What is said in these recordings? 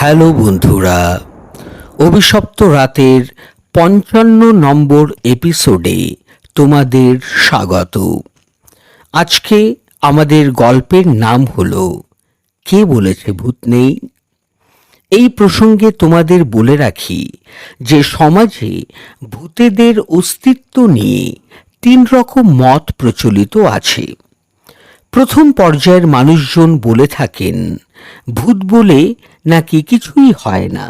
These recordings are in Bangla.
হ্যালো বন্ধুরা, অভিশপ্ত রাতের ৫৫ নম্বর এপিসোডে তোমাদের স্বাগত। আজকে আমাদের গল্পের নাম হলো কে বলেছে ভূত নেই। এই প্রসঙ্গে তোমাদের বলে রাখি যে সমাজে ভূতেদের অস্তিত্ব নিয়ে ৩ রকম মত প্রচলিত আছে। প্রথম পর্যায়ের মানুষজন বলে থাকেন ভূত বলে নাকি কিছুই হয় না,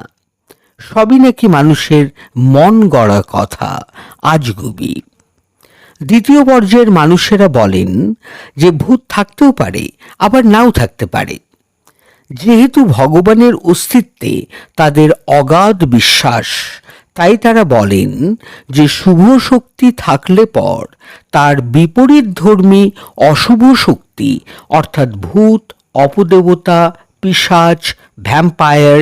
সবই নাকি মানুষের মন গড়া কথা, আজগুবি। দ্বিতীয় পর্যায়ের মানুষেরা বলেন যে ভূত থাকতেও পারে, আবার নাও থাকতে পারে। যেহেতু ভগবানের অস্তিত্বে তাদের অগাধ বিশ্বাস, তাই তারা বলেন যে শুভ শক্তি থাকলে পর তার বিপরীতধর্মী অশুভ শক্তি অর্থাৎ ভূত, অপদেবতা, পিশাচ, ভ্যাম্পায়ার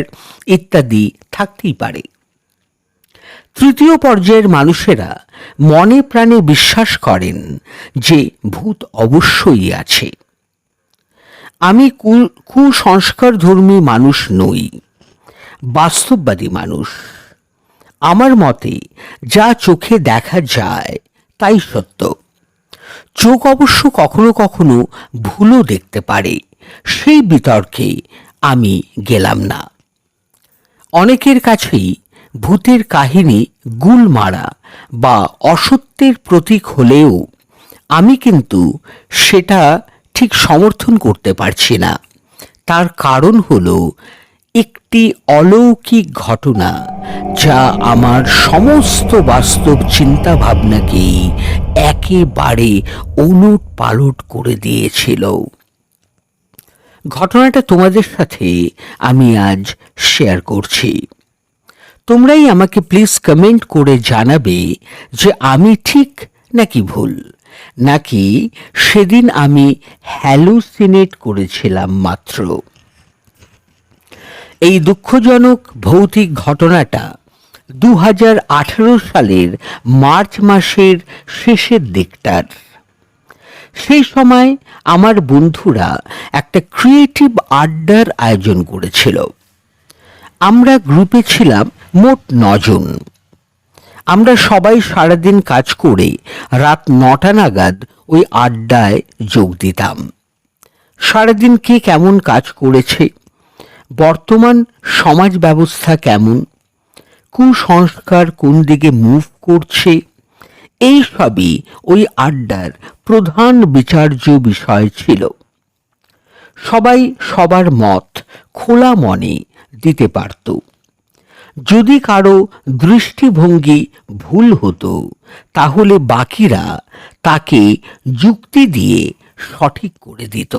ইত্যাদি থাকতেই পারে। তৃতীয় পর্যায়ের মানুষেরা মনে প্রাণে বিশ্বাস করেন যে ভূত অবশ্যই আছে। আমি কুসংস্কারধর্মী মানুষ নই, বাস্তববাদী মানুষ। আমার মতে যা চোখে দেখা যায় তাই সত্য। চোখ অবশ্য কখনো কখনো ভুলও দেখতে পারে, সেই বিতর্কে আমি গেলাম না। অনেকের কাছেই ভূতের কাহিনী গুলমারা বা অসত্যের প্রতীক হলেও আমি কিন্তু সেটা ঠিক সমর্থন করতে পারছি না। তার কারণ হলো একটি অলৌকিক ঘটনা যা আমার সমস্ত বাস্তব চিন্তা ভাবনাকেই একেবারে ওলট পালট করে দিয়েছিল। ঘটনাটা তোমাদের সাথে আমি আজ শেয়ার করছি। তোমরাই আমাকে প্লিজ কমেন্ট করে জানাবে যে আমি ঠিক নাকি ভুল, নাকি সেদিন আমি হ্যালুসিনেট করেছিলাম মাত্র। এই দুঃখজনক ভৌতিক ঘটনাটা ২০১৮ সালের মার্চ মাসের শেষের দিকটার। সেই সময় আমার বন্ধুরা একটা ক্রিয়েটিভ আড্ডার আয়োজন করেছিল। আমরা গ্রুপে ছিলাম মোট ৯ জন। আমরা সবাই সারাদিন কাজ করে রাত ৯টা নাগাদ ওই আড্ডায় যোগ দিতাম। সারাদিন কে কেমন কাজ করেছে, বর্তমান সমাজ ব্যবস্থা কেমন, কুসংস্কার কোন দিকে মুভ করছে, এই সবই ওই আড্ডার প্রধান বিচার্য বিষয় ছিল। সবাই সবার মত খোলা মনে দিতে পারত। যদি কারো দৃষ্টিভঙ্গি ভুল হতো তাহলে বাকিরা তাকে যুক্তি দিয়ে সঠিক করে দিত।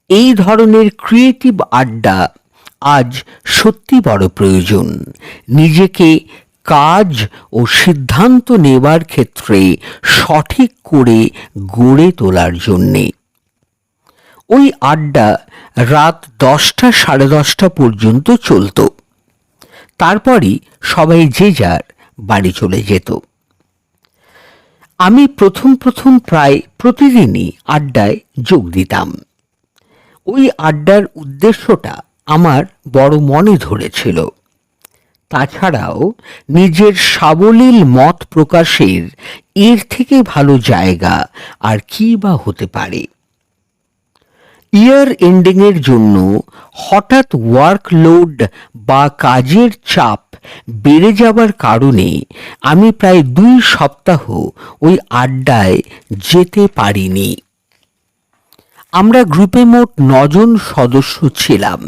এই ধরনের ক্রিয়েটিভ আড্ডা আজ সত্যি বড় প্রয়োজন, নিজেকে কাজ ও সিদ্ধান্ত নেবার ক্ষেত্রে সঠিক করে গড়ে তোলার জন্যে। ওই আড্ডা রাত ১০টা সাড়ে ১০টা পর্যন্ত চলত। তারপরই সবাই যে যার বাড়ি চলে যেত। আমি প্রথম প্রায় প্রতিদিনই আড্ডায় যোগ দিতাম। ওই আড্ডার উদ্দেশ্যটা আমার বড় মনে ধরেছিল। তাছাড়াও নিজের সাবলীল মত প্রকাশের এর থেকে ভালো জায়গা আর কি বা হতে পারে। ইয়ার এন্ডিংয়ের জন্য হঠাৎ ওয়ার্কলোড বা কাজের চাপ বেড়ে যাবার কারণে আমি প্রায় ২ সপ্তাহ ওই আড্ডায় যেতে পারিনি। আমরা গ্রুপে মোট ৯ জন সদস্য ছিলাম।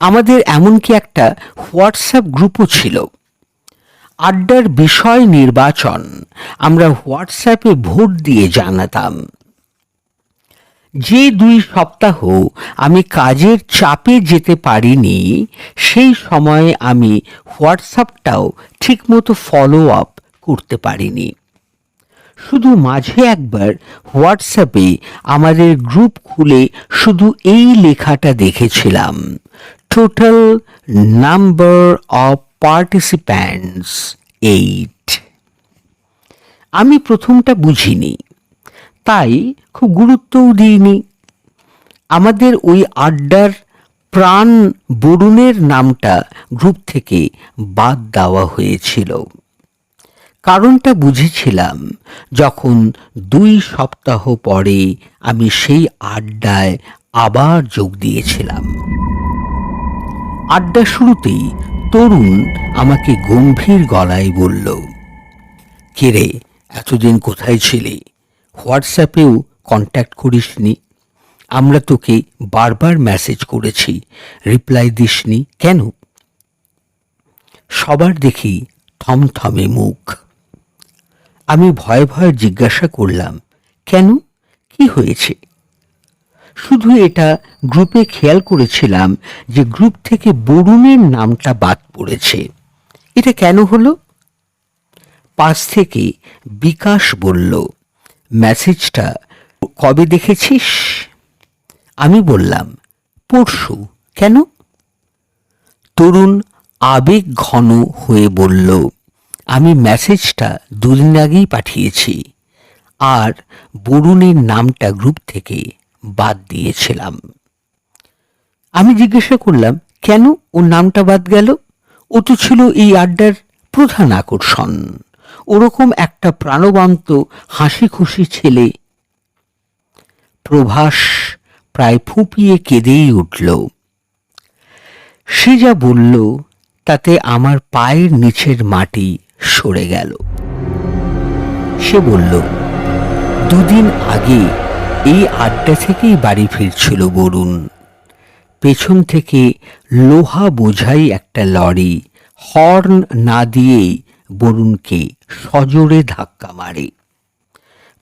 আমাদের এমনকি একটা হোয়াটসঅ্যাপ গ্রুপও ছিল। আড্ডার বিষয় নির্বাচন আমরা হোয়াটসঅ্যাপে ভোট দিয়ে জানাতাম। যে ২ সপ্তাহ আমি কাজের চাপে যেতে পারিনি, সেই সময়ে আমি হোয়াটসঅ্যাপটাও ঠিকমতো ফলো আপ করতে পারিনি। শুধু মাঝে একবার হোয়াটসঅ্যাপে আমাদের গ্রুপ খুলে শুধু এই লেখাটা দেখেছিলাম, টোটাল নাম্বার অফ পার্টিসিপ্যান্টস 8। আমি প্রথমটা বুঝিনি, তাই খুব গুরুত্বও দিইনি। আমাদের ওই আড্ডার প্রাণ বরুণের নামটা গ্রুপ থেকে বাদ দেওয়া হয়েছিল। কারণটা বুঝেছিলাম যখন 2 সপ্তাহ পরে আমি সেই আড্ডায় আবার যোগ দিয়েছিলাম। আড্ডা শুরুতেই তরুণ আমাকে গম্ভীর গলায় বলল, কে রে, এতদিন কোথায় ছিলি? হোয়াটসঅ্যাপেও কন্ট্যাক্ট করিসনি। আমরা তোকে বারবার মেসেজ করেছি, রিপ্লাই দিসনি কেন? সবার দেখি থমথমে মুখ। আমি ভয়ে ভয়ে জিজ্ঞাসা করলাম, কেন, কি হয়েছে? শুধু এটা গ্রুপে খেয়াল করেছিলাম যে গ্রুপ থেকে বরুণের নামটা বাদ পড়েছে। এটা কেন হলো? পাশ থেকে বিকাশ বলল, মেসেজটা কবে দেখেছিস? আমি বললাম, পরশু। কেন? তরুণ আবেগ ঘন হয়ে বলল, আমি মেসেজটা 2 দিন আগেই পাঠিয়েছি আর বরুণের নামটা গ্রুপ থেকে বাদ দিয়েছিলাম। আমি জিজ্ঞাসা করলাম, কেন ওর নামটা বাদ গেল? ও তো ছিল এই আড্ডার প্রধান আকর্ষণ, ওরকম একটা প্রাণবন্ত হাসি খুশি ছেলে। প্রভাস প্রায় ফুঁপিয়ে কেঁদেই উঠল। সে যা বলল তাতে আমার পায়ের নিচের মাটি সরে গেল। সে বলল, 2 দিন আগে এই আড্ডা থেকেই বাড়ি ফিরছিল বরুণ। পেছন থেকে লোহা বোঝাই একটা লরি হর্ন না দিয়েই বরুণকে সজোরে ধাক্কা মারে।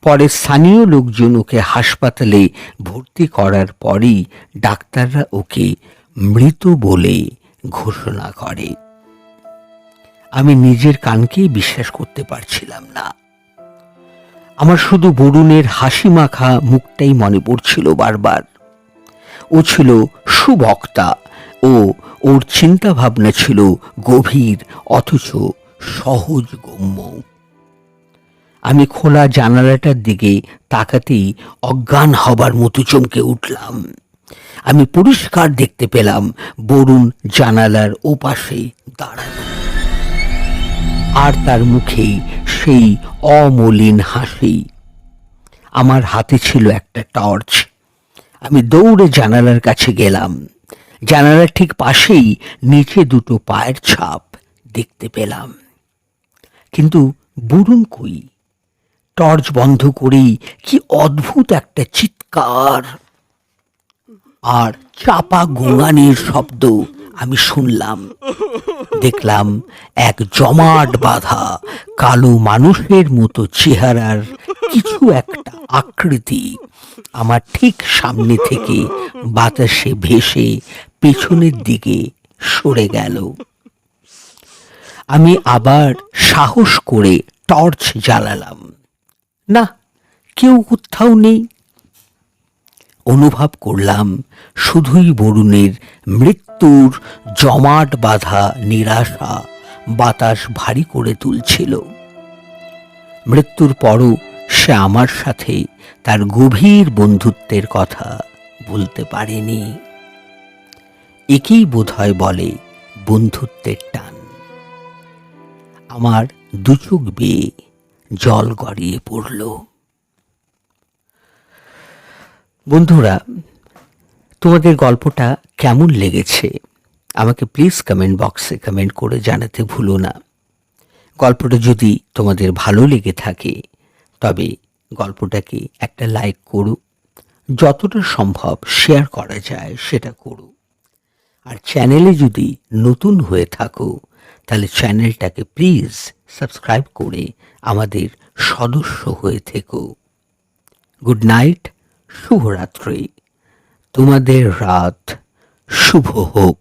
পরে স্থানীয় লোকজন ওকে হাসপাতালে ভর্তি করার পরই ডাক্তাররা ওকে মৃত বলে ঘোষণা করে। আমি নিজের কানকেই বিশ্বাস করতে পারছিলাম না। আমার শুধু বরুণের হাসি মাখা মুখটাই মনে পড়ছিল বারবার। ও ছিল সুবক্তা ও ওর চিন্তা ভাবনা ছিল গভীর অথচ সহজগম্য। আমি খোলা জানালাটার দিকে তাকাতেই অজ্ঞান হবার মতো চমকে উঠলাম। আমি পরিষ্কার দেখতে পেলাম বরুণ জানালার ওপাশে দাঁড়ানো, আর তার মুখে সেই অমলিন হাসি। আমার হাতে ছিল একটা টর্চ। আমি দৌড়ে জানালার কাছে গেলাম। জানালার ঠিক পাশেই নিচে 2টো পায়ের ছাপ দেখতে পেলাম, কিন্তু বরুণ কই? টর্চ বন্ধ করেই কি অদ্ভুত একটা চিৎকার আর চাপা গোঙানির শব্দ আমি শুনলাম। দেখলাম এক জমাট বাঁধা কালো মানুষের মতো চেহারার কিছু একটা আকৃতি আমার ঠিক সামনে থেকে বাতাসে ভেসে পেছনের দিকে সরে গেল। আমি আবার সাহস করে টর্চ জ্বালালাম। না, কেউ কোথাও নেই। অনুভব করলাম শুধুই বরুণের মৃত্যুর জমাট বাঁধা নিরাশা বাতাস ভারী করে তুলছিল। মৃত্যুর পরও সে আমার সাথে তার গভীর বন্ধুত্বের কথা বলতে পারেনি। একেই বোধহয় বলে বন্ধুত্বের টান। আমার 2 চোখ বেয়ে জল গড়িয়ে পড়ল। বন্ধুরা, তোমাদের গল্পটা কেমন লেগেছে আমাকে প্লিজ কমেন্ট বক্সে কমেন্ট করে জানাতে ভুলো না। গল্পটা যদি তোমাদের ভালো লেগে থাকে তবে গল্পটাকে একটা লাইক করো, যতটা সম্ভব শেয়ার করা যায় সেটা করো। আর চ্যানেলে যদি নতুন হয়ে থাকো তাহলে চ্যানেলটাকে প্লিজ সাবস্ক্রাইব করে আমাদের সদস্য হয়ে থেকো। গুড নাইট, শুভরাত্রি। তোমাদের রাত শুভ হোক।